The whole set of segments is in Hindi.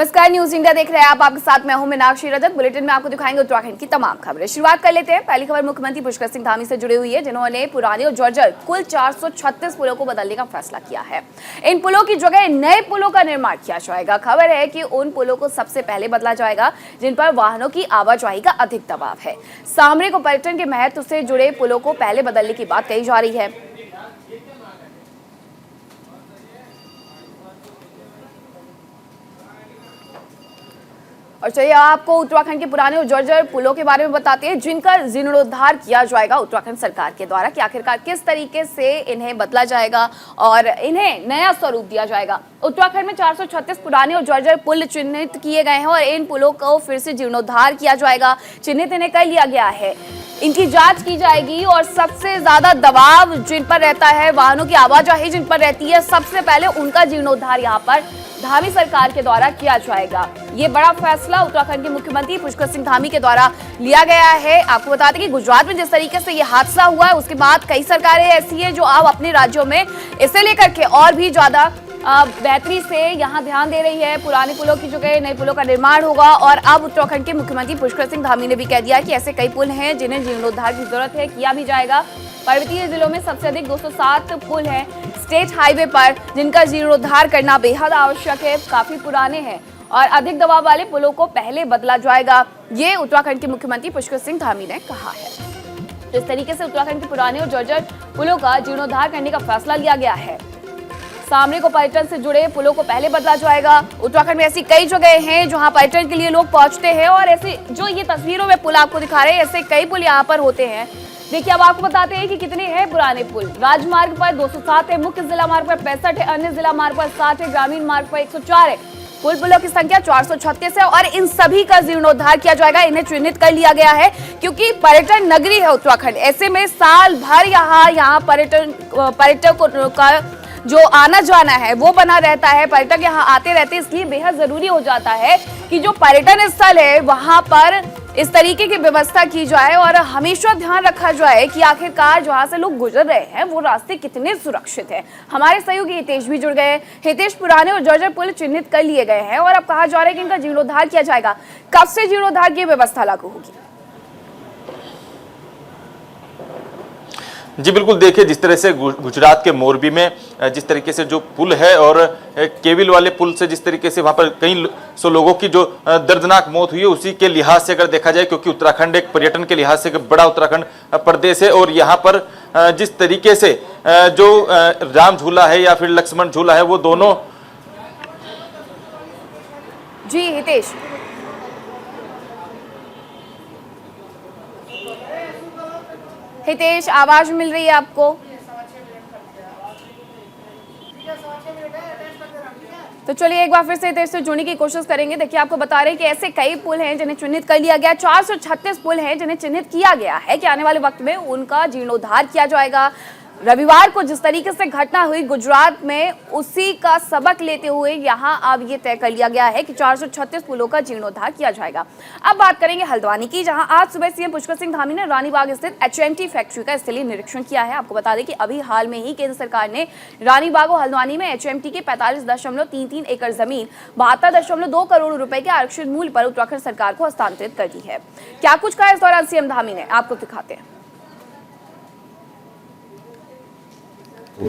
नमस्कार, न्यूज इंडिया देख रहे हैं आप। आपके साथ मैं हूं मीनाक्षी रजक। बुलेटिन में आपको दिखाएंगे उत्तराखंड की तमाम खबरें। शुरुआत कर लेते हैं। पहली खबर मुख्यमंत्री पुष्कर सिंह धामी से जुड़ी हुई है, जिन्होंने पुराने और जर्जर कुल 436 पुलों को बदलने का फैसला किया है। इन पुलों की जगह नए पुलों का निर्माण किया जाएगा। खबर है कि उन पुलों को सबसे पहले बदला जाएगा जिन पर वाहनों की आवाजाही का अधिक दबाव है। सामरिक और पर्यटन के महत्व से जुड़े पुलों को पहले बदलने की बात कही जा रही है। और चलिए आपको उत्तराखंड के पुराने और जर्जर पुलों के बारे में बताते हैं, जिनका जीर्णोद्धार किया जाएगा उत्तराखंड सरकार के द्वारा कि आखिरकार किस तरीके से इन्हें बदला जाएगा और इन्हें नया स्वरूप दिया जाएगा। उत्तराखंड में 436 पुराने और जर्जर पुल चिन्हित किए गए हैं और इन पुलों को फिर से जीर्णोद्धार किया जाएगा। चिन्हित इन्हें कर लिया गया है, इनकी जांच की जाएगी और सबसे ज्यादा दबाव जिन पर रहता है, वाहनों की आवाजाही जिन पर रहती है, सबसे पहले उनका जीर्णोद्धार यहाँ पर धामी सरकार के द्वारा किया जाएगा। ये बड़ा फैसला उत्तराखंड के मुख्यमंत्री पुष्कर सिंह धामी के द्वारा लिया गया है। आपको बता दें कि गुजरात में जिस तरीके से ये हादसा हुआ है, उसके बाद कई सरकारें ऐसी है जो अब अपने राज्यों में इसे लेकर के और भी ज्यादा बेहतरी से यहाँ ध्यान दे रही है। पुराने पुलों की जगह नए पुलों का निर्माण होगा और अब उत्तराखंड के मुख्यमंत्री पुष्कर सिंह धामी ने भी कह दिया कि ऐसे कई पुल हैं जिन्हें जीर्णोद्धार की जरूरत है, किया भी जाएगा। पर्वतीय जिलों में सबसे अधिक 207 पुल हैं स्टेट हाईवे पर, जिनका जीर्णोद्धार करना बेहद आवश्यक है। काफी पुराने हैं और अधिक दबाव वाले पुलों को पहले बदला जाएगा, ये उत्तराखंड के मुख्यमंत्री पुष्कर सिंह धामी ने कहा है। इस तरीके से उत्तराखंड के पुराने और जर्जर पुलों का जीर्णोद्धार करने का फैसला लिया गया है। सामरिक और पर्यटन से जुड़े पुलों को पहले बदला जाएगा। उत्तराखंड में ऐसी कई जगह हैं जहां पर्यटन के लिए लोग पहुंचते हैं और ऐसे जो ये तस्वीरों में पुल आपको दिखा रहे हैं, ऐसे कई पुल यहाँ पर होते हैं। देखिए अब आपको बताते हैं कि कितने हैं पुराने पुल। राजमार्ग पर 207 है, मुख्य जिला मार्ग पर 65 है, अन्य जिला मार्ग पर 60 है, ग्रामीण मार्ग पर 104 है। पुलों की संख्या 436 है और इन सभी का जीर्णोद्धार किया जाएगा। इन्हें चिन्हित कर लिया गया है क्योंकि पर्यटन नगरी है उत्तराखंड। ऐसे में साल भर यहाँ पर्यटकों का जो आना जाना है वो बना रहता है, पर्यटक यहाँ आते रहते हैं। इसलिए बेहद जरूरी हो जाता है कि जो पर्यटन स्थल है वहां पर इस तरीके की व्यवस्था की जाए और हमेशा ध्यान रखा जाए कि आखिरकार जहां से लोग गुजर रहे हैं वो रास्ते कितने सुरक्षित हैं। हमारे सहयोगी हितेश भी जुड़ गए। हितेश, पुराने और जर्जर पुल चिन्हित कर लिए गए हैं और अब कहा जा रहा है कि इनका जीर्णोद्धार किया जाएगा। कब से जीर्णोद्धार की व्यवस्था लागू होगी? जी बिल्कुल, देखिए जिस तरह से गुजरात के मोरबी में जिस तरीके से जो पुल है और केविल वाले पुल से जिस तरीके से वहां पर कई सौ लोगों की जो दर्दनाक मौत हुई है, उसी के लिहाज से अगर देखा जाए, क्योंकि उत्तराखंड एक पर्यटन के लिहाज से बड़ा उत्तराखंड प्रदेश है और यहाँ पर जिस तरीके से जो राम झूला है या फिर लक्ष्मण झूला है, वो दोनों। जी हितेश, हितेश आवाज मिल रही है आपको? तो चलिए एक बार फिर से हितेश से जुड़ने की कोशिश करेंगे। देखिए आपको बता रहे हैं कि ऐसे कई पुल हैं जिन्हें चिन्हित कर लिया गया। 436 पुल हैं जिन्हें चिन्हित किया गया है कि आने वाले वक्त में उनका जीर्णोद्धार किया जाएगा। रविवार को जिस तरीके से घटना हुई गुजरात में, उसी का सबक लेते हुए यहां अब ये तय कर लिया गया है कि 436 पुलों का जीर्णोद्धार किया जाएगा। अब बात करेंगे हल्द्वानी की, जहां आज सुबह सीएम पुष्कर सिंह धामी ने रानीबाग स्थित HMT फैक्ट्री का स्थलीय निरीक्षण किया है। आपको बता दें कि अभी हाल में ही केंद्र सरकार ने रानीबाग और हल्द्वानी में HMT के 45.33 एकड़ जमीन 72.2 करोड़ रुपए के आरक्षित मूल्य पर उत्तराखंड सरकार को हस्तांतरित कर दी है। क्या कुछ कहा इस दौरान सीएम धामी ने, आपको दिखाते हैं।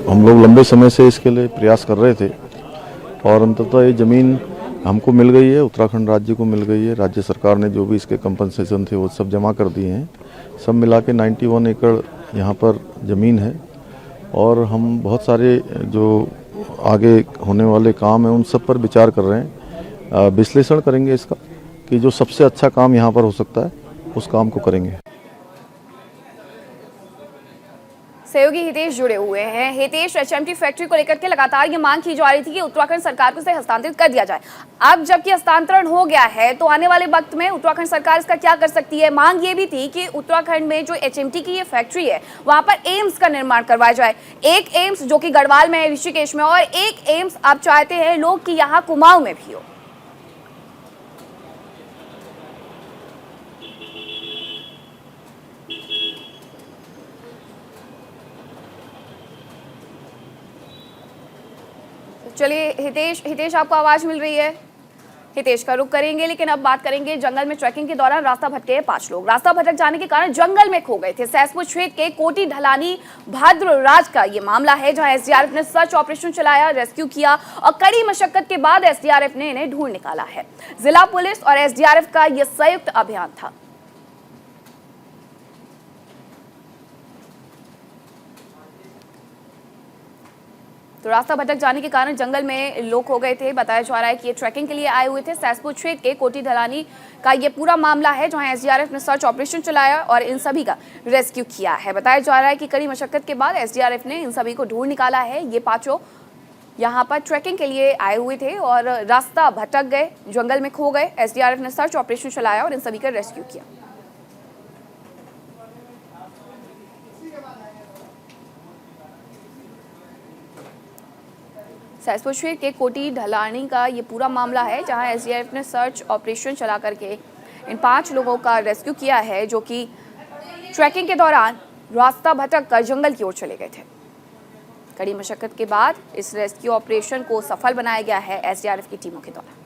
हम लोग लंबे समय से इसके लिए प्रयास कर रहे थे और अंततः ये ज़मीन हमको मिल गई है, उत्तराखंड राज्य को मिल गई है। राज्य सरकार ने जो भी इसके कंपनसेशन थे वो सब जमा कर दिए हैं। सब मिला के 91 एकड़ यहाँ पर ज़मीन है और हम बहुत सारे जो आगे होने वाले काम हैं उन सब पर विचार कर रहे हैं। विश्लेषण करेंगे इसका कि जो सबसे अच्छा काम यहाँ पर हो सकता है उस काम को करेंगे। सहयोगी हितेश जुड़े हुए हैं। हितेश, HMT फैक्ट्री को लेकर के लगातार ये मांग की जा रही थी कि उत्तराखंड सरकार को इसे हस्तांतरित कर दिया जाए। अब जबकि हस्तांतरण हो गया है तो आने वाले वक्त में उत्तराखंड सरकार इसका क्या कर सकती है? मांग ये भी थी कि उत्तराखंड में जो HMT की ये फैक्ट्री है वहां पर एम्स का निर्माण करवाया जाए। एक एम्स जो कि गढ़वाल में है, ऋषिकेश में, और एक एम्स आप चाहते हैं लोग कि यहाँ कुमाऊं में भी हो। चलिए हितेश, आपको आवाज मिल रही है? हितेश का रुख करेंगे, लेकिन अब बात करेंगे जंगल में ट्रैकिंग के दौरान रास्ता भटके 5 लोग। रास्ता भटक जाने के कारण जंगल में खो गए थे। सहसपुर क्षेत्र के कोटी ढलानी भद्रराज का ये मामला है, जहां एसडीआरएफ ने सर्च ऑपरेशन चलाया, रेस्क्यू किया और कड़ी मशक्कत के बाद एसडीआरएफ ने इन्हें ढूंढ निकाला है। जिला पुलिस और एसडीआरएफ का यह संयुक्त अभियान था। तो रास्ता भटक जाने के कारण जंगल में लोग हो गए थे। बताया जा रहा है कि ये ट्रैकिंग के लिए आए हुए थे। सहसपुर क्षेत्र के कोटी ढलानी का ये पूरा मामला है, जहां एसडीआरएफ ने सर्च ऑपरेशन चलाया और इन सभी का रेस्क्यू किया है। बताया जा रहा है कि कड़ी मशक्कत के बाद एसडीआरएफ ने इन सभी को ढूंढ निकाला है। ये 5 यहाँ पर ट्रैकिंग के लिए आए हुए थे और रास्ता भटक गए, जंगल में खो गए। एसडीआरएफ ने सर्च ऑपरेशन चलाया और इन सभी का रेस्क्यू किया। सहसपुर क्षेत्र के कोटी ढलानी का ये पूरा मामला है, जहां एसडीआरएफ ने सर्च ऑपरेशन चला करके इन 5 लोगों का रेस्क्यू किया है, जो कि ट्रैकिंग के दौरान रास्ता भटक कर जंगल की ओर चले गए थे। कड़ी मशक्कत के बाद इस रेस्क्यू ऑपरेशन को सफल बनाया गया है एसडीआरएफ की टीमों के द्वारा।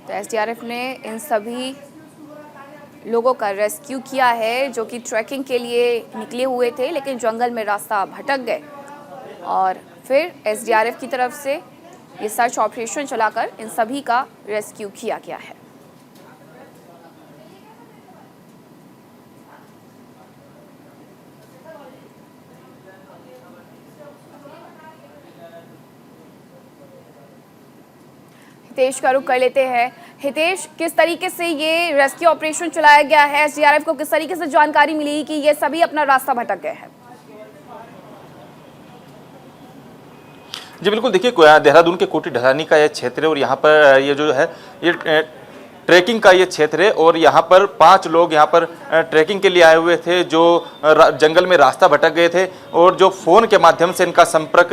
तो एसडीआरएफ ने इन सभी लोगों का रेस्क्यू किया है, जो कि ट्रैकिंग के लिए निकले हुए थे, लेकिन जंगल में रास्ता भटक गए और फिर एसडीआरएफ की तरफ से ये सर्च ऑपरेशन चलाकर इन सभी का रेस्क्यू किया गया है। हितेश का रुख कर लेते हैं। हितेश, किस तरीके से ये रेस्क्यू ऑपरेशन चलाया गया है? एसडीआरएफ को किस तरीके से जानकारी मिली कि ये सभी अपना रास्ता भटक गए हैं? जी बिल्कुल, देखिए देहरादून के कोटी ढलानी का यह क्षेत्र है और यहाँ पर ये जो है ये ट्रैकिंग का ये क्षेत्र है और यहाँ पर 5 लोग यहाँ पर ट्रैकिंग के लिए आए हुए थे, जो जंगल में रास्ता भटक गए थे और जो फ़ोन के माध्यम से इनका संपर्क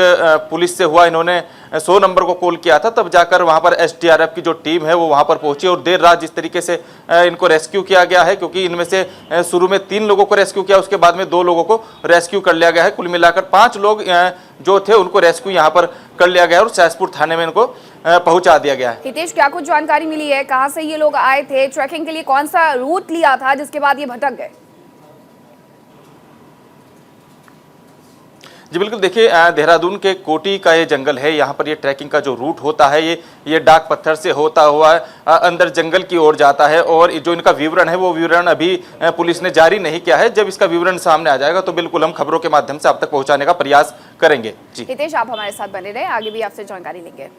पुलिस से हुआ, इन्होंने 100 नंबर को कॉल किया था, तब जाकर वहाँ पर एसडीआरएफ की जो टीम है वो वहाँ पर पहुंची और देर रात जिस तरीके से इनको रेस्क्यू किया गया है, क्योंकि इनमें से शुरू में 3 लोगों को रेस्क्यू किया, उसके बाद में 2 लोगों को रेस्क्यू कर लिया गया है। कुल मिलाकर 5 लोग जो थे उनको रेस्क्यू यहाँ पर कर लिया गया और सहसपुर थाने में इनको पहुंचा दिया गया है। हितेश, क्या कुछ जानकारी मिली है? कहां से ये लोग आए थे? ट्रैकिंग के लिए कौन सा रूट लिया था जिसके बाद ये भटक गए? जी बिल्कुल, देखिए देहरादून के कोटी का ये जंगल है, यहाँ पर ये ट्रैकिंग का जो रूट होता है ये डाक पत्थर से होता हुआ अंदर जंगल की ओर जाता है और जो इनका विवरण है वो विवरण अभी पुलिस ने जारी नहीं किया है। जब इसका विवरण सामने आ जाएगा तो बिल्कुल हम खबरों के माध्यम से आप तक पहुंचाने का प्रयास करेंगे। जी हितेश, आप हमारे साथ बने रहे, आगे भी आपसे जानकारी लेंगे।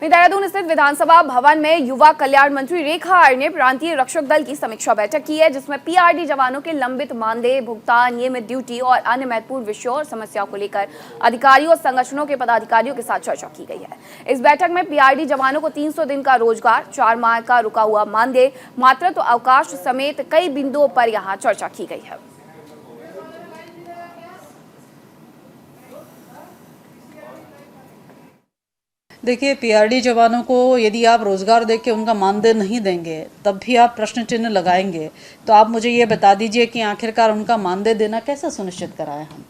देहरादून स्थित विधानसभा भवन में युवा कल्याण मंत्री रेखा आर्य ने प्रांतीय रक्षक दल की समीक्षा बैठक की है, जिसमें पीआरडी जवानों के लंबित मानदेय भुगतान, नियमित ड्यूटी और अन्य महत्वपूर्ण विषयों और समस्याओं को लेकर अधिकारियों और संगठनों के पदाधिकारियों के साथ चर्चा की गई है। इस बैठक में पीआरडी जवानों को 300 दिन का रोजगार, 4 माह का रुका हुआ मानदेय, मातृत्व अवकाश समेत कई बिंदुओं पर यहाँ चर्चा की गई है। देखिए, पीआरडी जवानों को यदि आप रोज़गार देके उनका मानदेय नहीं देंगे, तब भी आप प्रश्न चिन्ह लगाएंगे, तो आप मुझे ये बता दीजिए कि आखिरकार उनका मानदेय देना कैसा सुनिश्चित कराएं हम?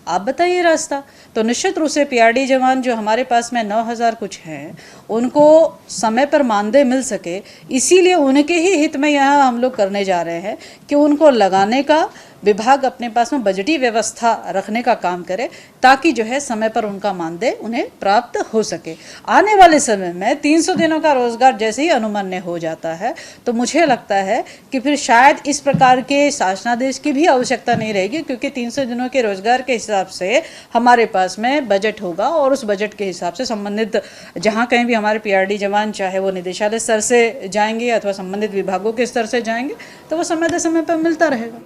आप बताइए रास्ता। तो निश्चित रूप से पीआरडी जवान जो हमारे पास में 9000 कुछ हैं, उनको समय पर मानदेय मिल सके, इसीलिए उनके ही हित में यहाँ हम लोग करने जा रहे हैं कि उनको लगाने का विभाग अपने पास में बजटीय व्यवस्था रखने का काम करे, ताकि जो है समय पर उनका मानदेय उन्हें प्राप्त हो सके। आने वाले समय में 300 दिनों का रोजगार जैसे ही अनुमन्य हो जाता है, तो मुझे लगता है कि फिर शायद इस प्रकार के शासनादेश की भी आवश्यकता नहीं रहेगी, क्योंकि 300 दिनों के रोजगार के हिसाब से हमारे पास में बजट होगा और उस बजट के हिसाब से संबंधित जहाँ कहीं भी हमारे पीआरडी जवान, चाहे वो निदेशालय स्तर से जाएंगे अथवा संबंधित विभागों के स्तर से जाएंगे, तो वो समय पर मिलता रहेगा।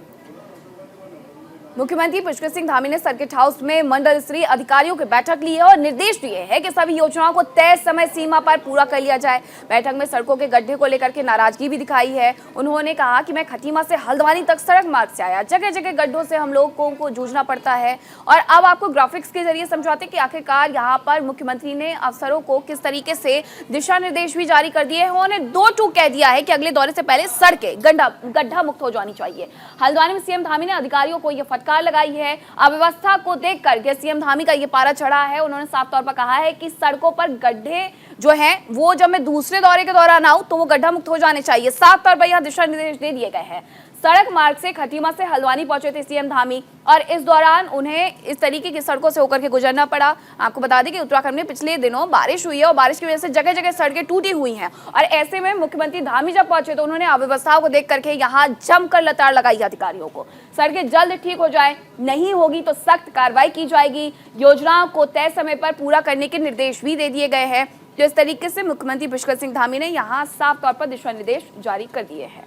मुख्यमंत्री पुष्कर सिंह धामी ने सर्किट हाउस में मंडल स्तरीय अधिकारियों की बैठक ली है और निर्देश दिए हैं कि सभी योजनाओं को तय समय सीमा पर पूरा कर लिया जाए। बैठक में सड़कों के गड्ढे को लेकर के नाराजगी भी दिखाई है। उन्होंने कहा कि मैं खटीमा से हल्द्वानी तक सड़क मार्ग से आया, जगह जगह गड्ढों से हम लोगों को जूझना पड़ता है। और अब आपको ग्राफिक्स के जरिए समझाते कि आखिरकार यहाँ पर मुख्यमंत्री ने अफसरों को किस तरीके से दिशा निर्देश भी जारी कर दिए हैं। उन्होंने 2 टूक कह दिया है कि अगले दौरे से पहले सड़कें गड्ढा मुक्त हो जानी चाहिए। हल्द्वानी में सीएम धामी ने अधिकारियों को यह फटकार लगाई है। अव्यवस्था को देखकर के सीएम धामी का ये पारा चढ़ा है। उन्होंने साफ तौर पर कहा है कि सड़कों पर गड्ढे जो हैं वो जब मैं दूसरे दौरे के दौरान आऊं तो वो गड्ढा मुक्त हो जाने चाहिए। साफ तौर पर यह दिशा निर्देश दे दिए गए हैं। सड़क मार्ग से खटीमा से हल्द्वानी पहुंचे थे सीएम धामी और इस दौरान उन्हें इस तरीके की सड़कों से होकर के गुजरना पड़ा। आपको बता दें कि उत्तराखंड में पिछले दिनों बारिश हुई है और बारिश की वजह से जगह जगह सड़कें टूटी हुई हैं और ऐसे में मुख्यमंत्री धामी जब पहुंचे तो उन्होंने अव्यवस्थाओं को देख करके यहाँ जमकर लताड़ लगाई अधिकारियों को। सड़कें जल्द ठीक हो जाए, नहीं होगी तो सख्त कार्रवाई की जाएगी। योजनाओं को तय समय पर पूरा करने के निर्देश भी दे दिए गए हैं। तो इस तरीके से मुख्यमंत्री पुष्कर सिंह धामी ने यहाँ साफ तौर पर दिशा निर्देश जारी कर दिए हैं।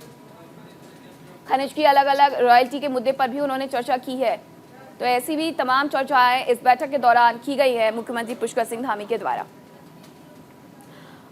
खनिज की अलग अलग रॉयल्टी के मुद्दे पर भी उन्होंने चर्चा की है। तो ऐसी भी तमाम चर्चाएं इस बैठक के दौरान की गई है मुख्यमंत्री पुष्कर सिंह धामी के द्वारा।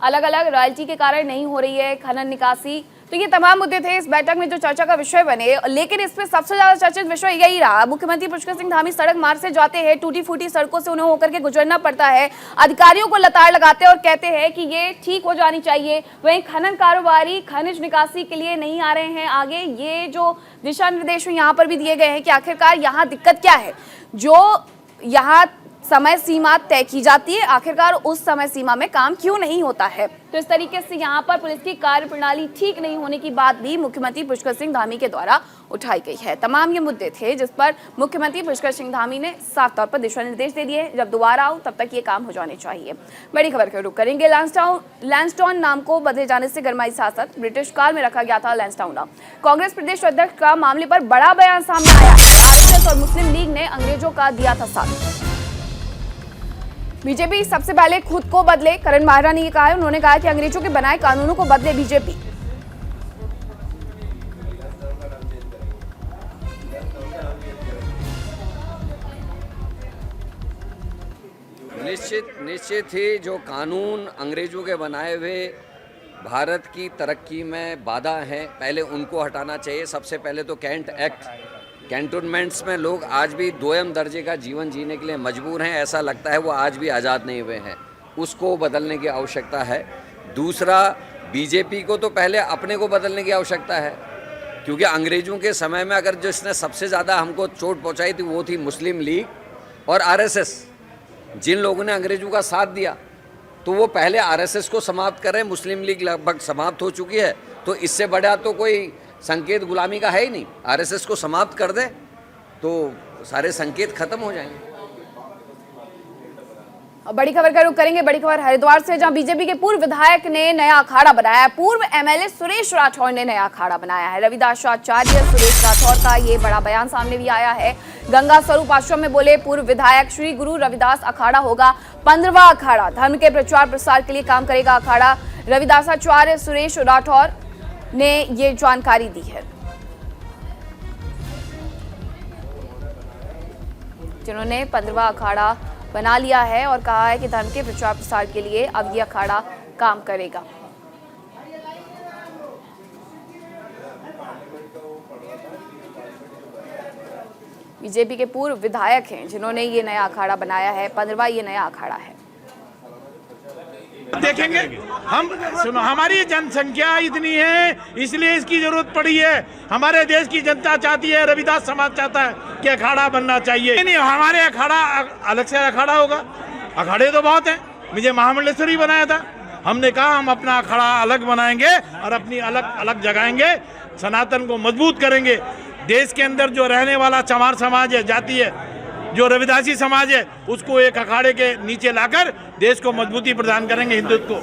अलग अलग रॉयल्टी के कारण नहीं हो रही है खनन निकासी, तो ये तमाम मुद्दे थे इस बैठक में जो चर्चा का विषय बने। लेकिन इसमें सबसे ज्यादा चर्चित विषय यही रहा। मुख्यमंत्री पुष्कर सिंह धामी सड़क मार्ग से जाते हैं, टूटी फूटी सड़कों से उन्हें होकर के गुजरना पड़ता है। अधिकारियों को लताड़ लगाते हैं और कहते हैं कि ये ठीक हो जानी चाहिए। वहीं खनन कारोबारी खनिज निकासी के लिए नहीं आ रहे हैं आगे। ये जो दिशा निर्देश यहाँ पर भी दिए गए हैं कि आखिरकार यहाँ दिक्कत क्या है, जो यहाँ समय सीमा तय की जाती है, आखिरकार उस समय सीमा में काम क्यों नहीं होता है। तो इस तरीके से यहाँ पर पुलिस की कार्यप्रणाली ठीक नहीं होने की बात भी मुख्यमंत्री पुष्कर सिंह धामी के द्वारा उठाई गई है। तमाम ये मुद्दे थे जिस पर मुख्यमंत्री पुष्कर सिंह धामी ने साफ तौर पर दिशा निर्देश दे दिए, जब दोबारा आओ तब तक ये काम हो जाने चाहिए। बड़ी खबर का रुख करेंगे। लैंसडाउन नाम को बदले जाने से गरमाई सियासत। ब्रिटिश काल में रखा गया था लैंसडाउन नाम। कांग्रेस प्रदेश अध्यक्ष का मामले पर बड़ा बयान सामने आया। आरएसएस और मुस्लिम लीग ने अंग्रेजों का दिया था साथ। बीजेपी सबसे पहले खुद को बदले, करण माहरा ने कहा है। उन्होंने कहा कि अंग्रेजों के बनाए कानूनों को बदले बीजेपी। निश्चित ही जो कानून अंग्रेजों के बनाए हुए भारत की तरक्की में बाधा हैं, पहले उनको हटाना चाहिए। सबसे पहले तो कैंट एक्ट, कैंटोनमेंट्स में लोग आज भी 2m दर्जे का जीवन जीने के लिए मजबूर हैं। ऐसा लगता है वो आज भी आज़ाद नहीं हुए हैं, उसको बदलने की आवश्यकता है। दूसरा, बीजेपी को तो पहले अपने को बदलने की आवश्यकता है, क्योंकि अंग्रेज़ों के समय में अगर जिसने सबसे ज़्यादा हमको चोट पहुंचाई थी वो थी मुस्लिम लीग और आरएसएस। जिन लोगों ने अंग्रेज़ों का साथ दिया तो वो पहले आरएसएस को समाप्त करें। मुस्लिम लीग लगभग समाप्त हो चुकी है, तो इससे बड़ा तो कोई संकेत गुलामी का है ही नहीं। आरएसएस को समाप्त कर दे तो सारे संकेत खत्म हो जाएंगे। बड़ी खबर का रुख करेंगे। बड़ी खबर हरिद्वार से, जहां बीजेपी के पूर्व विधायक ने नया अखाड़ा बनाया है। पूर्व एमएलए सुरेश राठौर ने नया अखाड़ा बनाया है। रविदासाचार्य सुरेश राठौर का ये बड़ा बयान सामने भी आया है। गंगा स्वरूप आश्रम में बोले पूर्व विधायक, श्री गुरु रविदास अखाड़ा होगा 15वां अखाड़ा। धर्म के प्रचार प्रसार के लिए काम करेगा अखाड़ा। रविदासाचार्य सुरेश राठौर ने ये जानकारी दी है, जिन्होंने 15वां अखाड़ा बना लिया है और कहा है कि धर्म के प्रचार प्रसार के लिए अब ये अखाड़ा काम करेगा। बीजेपी के पूर्व विधायक हैं जिन्होंने ये नया अखाड़ा बनाया है। 15वां ये नया अखाड़ा है। देखेंगे हम, सुनो, हमारी जनसंख्या इतनी है इसलिए इसकी जरूरत पड़ी है। हमारे देश की जनता चाहती है, रविदास समाज चाहता है कि अखाड़ा बनना चाहिए। नहीं, हमारे अखाड़ा अलग से अखाड़ा होगा। अखाड़े तो बहुत हैं, मुझे महामंडलेश्वर ही बनाया था। हमने कहा हम अपना अखाड़ा अलग बनाएंगे और अपनी अलग अलग जगाएंगे, सनातन को मजबूत करेंगे। देश के अंदर जो रहने वाला चमार समाज है, जाति है, जो रविदासी समाज है, उसको एक अखाड़े के नीचे लाकर देश को मजबूती प्रदान करेंगे, हिंदुत्व को।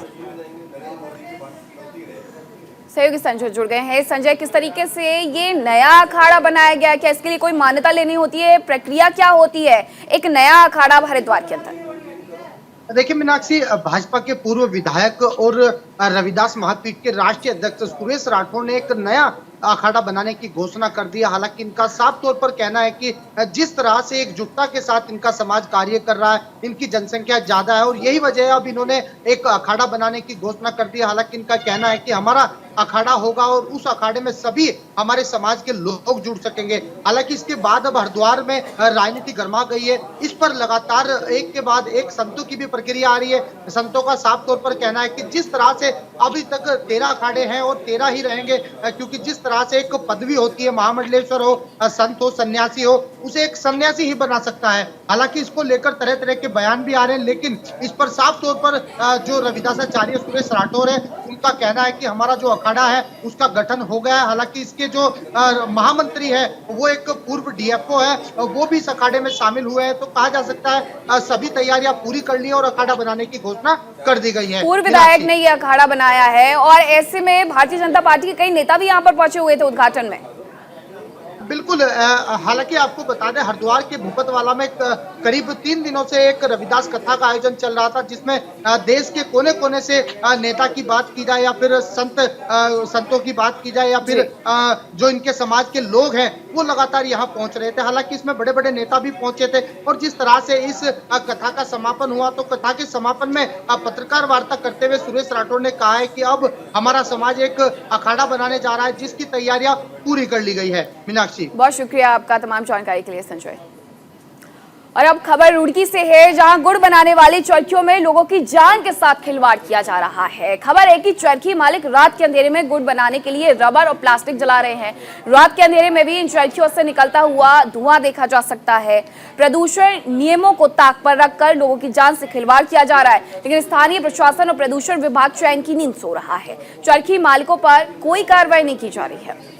सहयोगी संजय जुड़ गए हैं। संजय, किस तरीके से ये नया अखाड़ा बनाया गया, क्या इसके लिए कोई मान्यता लेनी होती है, प्रक्रिया क्या होती है एक नया अखाड़ा हरिद्वार के अंदर? देखिए मीनाक्षी, भाजपा के पूर्व विधायक और रविदास महापीठ के राष्ट्रीय अध्यक्ष सुरेश राठौर ने एक नया अखाड़ा बनाने की घोषणा कर दी। हालांकि इनका साफ तौर पर कहना है कि जिस तरह से एकजुटता के साथ इनका समाज कार्य कर रहा है, इनकी जनसंख्या ज्यादा है और यही वजह है अब इन्होंने एक अखाड़ा बनाने की घोषणा कर दी। हालांकि इनका कहना है कि हमारा अखाड़ा होगा और उस अखाड़े में सभी हमारे समाज के लोग जुड़ सकेंगे। हालांकि इसके बाद अब हरिद्वार में राजनीति गर्मा गई है। इस पर लगातार एक के बाद एक संतों की भी प्रक्रिया आ रही है। संतों का साफ तौर पर कहना है कि जिस तरह से अभी तक 13 अखाड़े हैं और 13 ही रहेंगे, क्योंकि जिस तरह से एक पदवी होती है, महामंडलेश्वर हो, संत हो, सन्यासी हो, उसे एक सन्यासी ही बना सकता है। हालांकि इसको लेकर तरह तरह के बयान भी आ रहे हैं, लेकिन इस पर साफ तौर पर जो रविदासाचार्य सुरेश राठौर है उनका कहना है कि हमारा जो अखाड़ा है उसका गठन हो गया है। हालांकि इसके जो महामंत्री है वो एक पूर्व डीएफओ है, वो भी इस अखाड़े में शामिल हुए हैं। तो कहा जा सकता है सभी तैयारियां पूरी कर ली और अखाड़ा बनाने की घोषणा कर दी गई है। पूर्व विधायक ने यह अखाड़ा बनाया है और ऐसे में भारतीय जनता पार्टी के कई नेता भी यहाँ पर पहुंचे हुए थे उद्घाटन में। बिल्कुल, हालांकि आपको बता दें हरिद्वार के भूपतवाला में करीब 3 दिनों से एक रविदास कथा का आयोजन चल रहा था, जिसमें देश के कोने कोने से नेता की बात की जाए या फिर संतों की बात की जाए या फिर जो इनके समाज के लोग हैं वो लगातार यहाँ पहुंच रहे थे। हालांकि इसमें बड़े बड़े नेता भी पहुंचे थे और जिस तरह से इस कथा का समापन हुआ तो कथा के समापन में पत्रकार वार्ता करते हुए सुरेश राठौर ने कहा है कि अब हमारा समाज एक अखाड़ा बनाने जा रहा है जिसकी तैयारियां पूरी कर ली गई है। मीनाक्षी, बहुत शुक्रिया आपका तमाम जानकारी के लिए संजय। और अब खबर रुड़की से है, जहां गुड़ बनाने वाली चरखियों में लोगों की जान के साथ खिलवाड़ किया जा रहा है। खबर है कि चरखी मालिक रात के अंधेरे में गुड़ बनाने के लिए रबर और प्लास्टिक जला रहे हैं। रात के अंधेरे में भी इन चरखियों से निकलता हुआ धुआं देखा जा सकता है। प्रदूषण नियमों को ताक पर रखकर लोगों की जान से खिलवाड़ किया जा रहा है, लेकिन स्थानीय प्रशासन और प्रदूषण विभाग चैन की नींद सो रहा है। चरखी मालिकों पर कोई कार्रवाई नहीं की जा रही है।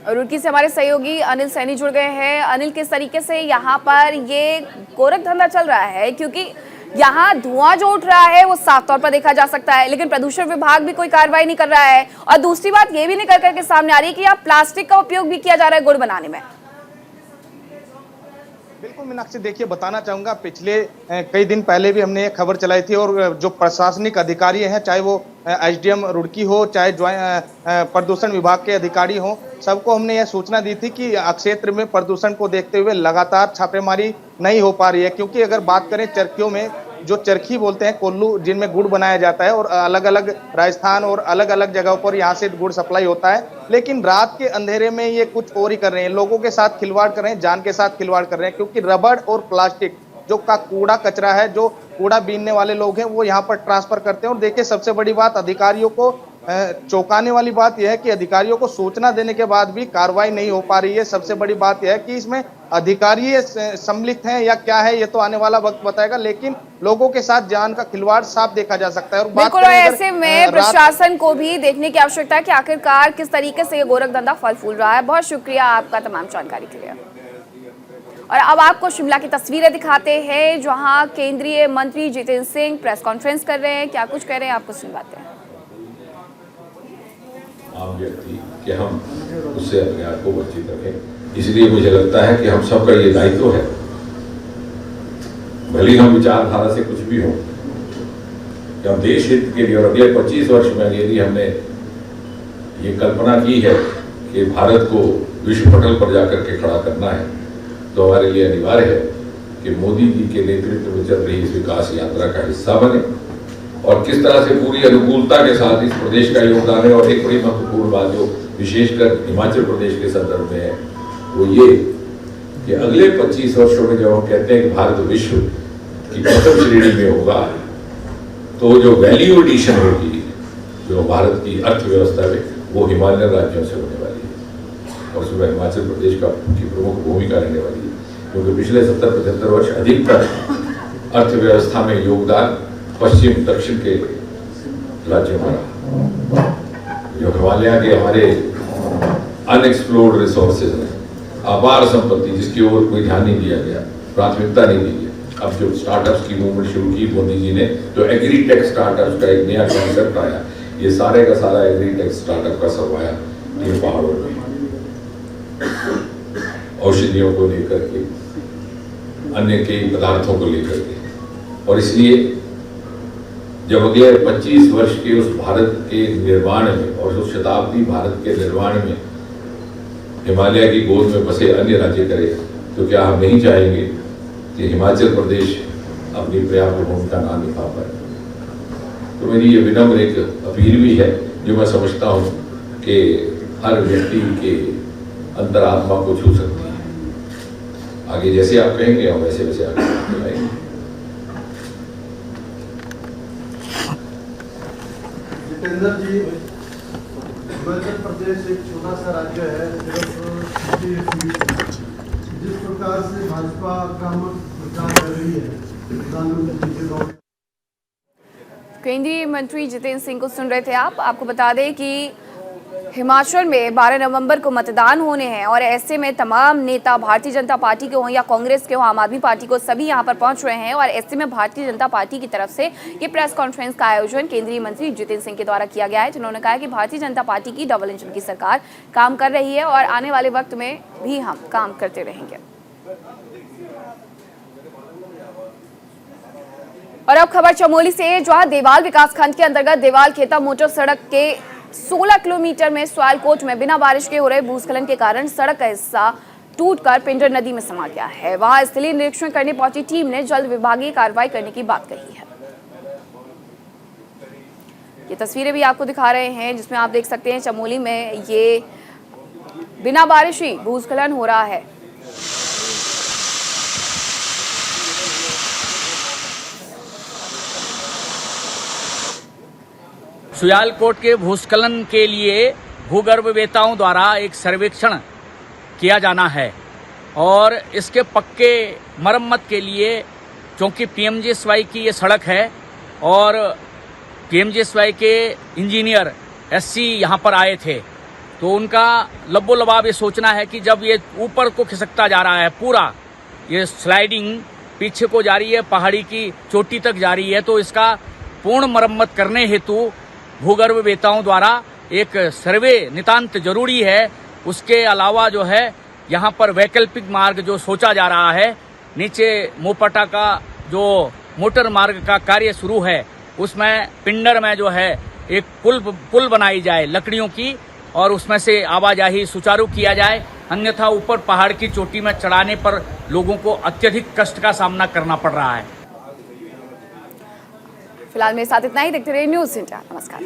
रुड़की से हमारे सहयोगी अनिल सैनी जुड़ गए हैं। अनिल, किस तरीके से यहाँ पर ये गोरख धंधा चल रहा है, क्योंकि यहाँ धुआं जो उठ रहा है वो साफ तौर पर देखा जा सकता है, लेकिन प्रदूषण विभाग भी कोई कार्रवाई नहीं कर रहा है और दूसरी बात ये भी निकल करके सामने आ रही है कि यहाँ प्लास्टिक का उपयोग भी किया जा रहा है गुड़ बनाने में। बिल्कुल मीनाक्षी, देखिए बताना चाहूँगा, पिछले कई दिन पहले भी हमने ये खबर चलाई थी और जो प्रशासनिक अधिकारी हैं, चाहे वो एसडीएम रुड़की हो, चाहे प्रदूषण विभाग के अधिकारी हो, सबको हमने यह सूचना दी थी कि क्षेत्र में प्रदूषण को देखते हुए लगातार छापेमारी नहीं हो पा रही है। क्योंकि अगर बात करें चरखियों में, जो चरखी बोलते हैं कोल्लू, जिनमें गुड़ बनाया जाता है और अलग अलग राजस्थान और अलग अलग जगहों पर यहाँ से गुड़ सप्लाई होता है, लेकिन रात के अंधेरे में ये कुछ और ही कर रहे हैं, लोगों के साथ खिलवाड़ कर रहे हैं, जान के साथ खिलवाड़ कर रहे हैं। क्योंकि रबड़ और प्लास्टिक जो का कूड़ा कचरा है, जो कूड़ा बीनने वाले लोग हैं, वो यहाँ पर ट्रांसफर करते हैं। और देखिए सबसे बड़ी बात, अधिकारियों को चौंकाने वाली बात यह है कि अधिकारियों को सूचना देने के बाद भी कार्रवाई नहीं हो पा रही है। सबसे बड़ी बात यह है कि इसमें अधिकारी सम्मिलित हैं या क्या है, ये तो आने वाला वक्त बताएगा, लेकिन लोगों के साथ जान का खिलवाड़ साफ देखा जा सकता है। और बिल्कुल, ऐसे में प्रशासन को भी देखने की आवश्यकता है कि आखिरकार किस तरीके से ये गोरख धंधा फल फूल रहा है। बहुत शुक्रिया आपका तमाम जानकारी के लिए। और अब आपको शिमला की तस्वीरें दिखाते हैं, जहां केंद्रीय मंत्री जितेंद्र सिंह प्रेस कॉन्फ्रेंस कर रहे हैं। क्या कुछ कह रहे हैं आपको सुनवाते हैं। आम व्यक्ति कि हम उससे अपने आप को वंचित रखें, इसलिए मुझे लगता है कि हम सबका ये दायित्व है, भले हम विचारधारा से कुछ भी हो, कि हम देश हित के लिए और अगले 25 वर्ष में यदि हमने ये कल्पना की है कि भारत को विश्व पटल पर जाकर के खड़ा करना है, तो हमारे लिए अनिवार्य है कि मोदी जी के नेतृत्व में चल रही इस विकास यात्रा का हिस्सा बने और किस तरह से पूरी अनुकूलता के साथ इस प्रदेश का योगदान है। और एक बड़ी महत्वपूर्ण बात जो विशेषकर हिमाचल प्रदेश के संदर्भ में है, वो ये कि अगले 25 वर्षों में जब हम कहते हैं कि भारत विश्व की प्रथम श्रेणी में होगा, तो जो वैल्यू एडिशन होगी जो भारत की अर्थव्यवस्था में, वो हिमालयन राज्यों से होने वाली है और उसमें हिमाचल प्रदेश की प्रमुख भूमिका रहने वाली है। क्योंकि पिछले 70-75 वर्ष अधिकतर अर्थव्यवस्था में योगदान पश्चिम दक्षिण के राज्यों में रहा। जो हिमालय के हमारे अनएक्सप्लोर्ड रिसोर्सेज हैं, अपार संपत्ति जिसकी ओर कोई ध्यान नहीं दिया गया, प्राथमिकता नहीं दी गई। अब जो स्टार्टअप्स की मूवमेंट शुरू की मोदी जी ने, जो एग्रीटेक स्टार्टअप्स का एक नया कॉन्सेप्ट आया, ये सारे का सारा एग्रीटेक स्टार्टअप का सरमाया इन पहाड़ों में, औषधियों को लेकर के, अन्य कई पदार्थों को लेकर के। और इसलिए जब अगले 25 वर्ष के उस भारत के निर्माण में और उस शताब्दी भारत के निर्माण में हिमालय की गोद में बसे अन्य राज्य करे, तो क्या हम नहीं चाहेंगे कि हिमाचल प्रदेश अपनी पर्याप्त भूमिका ना निभा पाए? तो मेरी ये विनम्र एक अपील भी है, जो मैं समझता हूँ कि हर व्यक्ति के अंतरात्मा को छू सकती है। आगे जैसे आप कहेंगे हम वैसे वैसे आगे चलाएंगे। जितेंद्र जी, हिमाचल प्रदेश एक छोटा सा राज्य है, जिस प्रकार से भाजपा आक्रामक प्रचार कर रही है प्रधानमंत्री के दौर। केंद्रीय मंत्री जितेंद्र सिंह को सुन रहे थे आप। आपको बता दें कि हिमाचल में 12 नवंबर को मतदान होने हैं और ऐसे में तमाम नेता भारतीय जनता पार्टी के हों या कांग्रेस के हों, आम आदमी पार्टी को, सभी यहां पर पहुंच रहे हैं। और ऐसे में भारतीय जनता पार्टी की तरफ से ये प्रेस कॉन्फ्रेंस का आयोजन केंद्रीय मंत्री जितेंद्र सिंह के द्वारा किया गया है, जिन्होंने कहा कि भारतीय जनता पार्टी की डबल इंजन की सरकार काम कर रही है और आने वाले वक्त में भी हम काम करते रहेंगे। और अब खबर चमोली से, जहां देवाल विकासखंड के अंतर्गत देवाल खेता मोटर सड़क के 16 किलोमीटर में सवालकोट में बिना बारिश के हो रहे भूस्खलन के कारण सड़क का हिस्सा टूटकर पिंडर नदी में समा गया है। वहां स्थलीय निरीक्षण करने पहुंची टीम ने जल्द विभागीय कार्रवाई करने की बात कही है। ये तस्वीरें भी आपको दिखा रहे हैं, जिसमें आप देख सकते हैं चमोली में ये बिना बारिश ही भूस्खलन हो रहा है। सुयालकोट के भूस्खलन के लिए भूगर्भवेताओं द्वारा एक सर्वेक्षण किया जाना है और इसके पक्के मरम्मत के लिए, क्योंकि पीएमजीएसवाई की ये सड़क है और पीएमजीएसवाई के इंजीनियर एससी यहाँ पर आए थे, तो उनका लब्बो लबाब ये सोचना है कि जब ये ऊपर को खिसकता जा रहा है, पूरा ये स्लाइडिंग पीछे को जा रही है, पहाड़ी की चोटी तक जा रही है, तो इसका पूर्ण मरम्मत करने हेतु भूगर्भवेताओं द्वारा एक सर्वे नितांत जरूरी है। उसके अलावा जो है यहाँ पर वैकल्पिक मार्ग जो सोचा जा रहा है, नीचे मोपटा का जो मोटर मार्ग का कार्य शुरू है, उसमें पिंडर में जो है एक पुल बनाई जाए लकड़ियों की और उसमें से आवाजाही सुचारू किया जाए, अन्यथा ऊपर पहाड़ की चोटी में चढ़ाने पर लोगों को अत्यधिक कष्ट का सामना करना पड़ रहा है। फिलहाल मेरे साथ इतना ही। देखते रहिए न्यूज़ इंडिया। नमस्कार।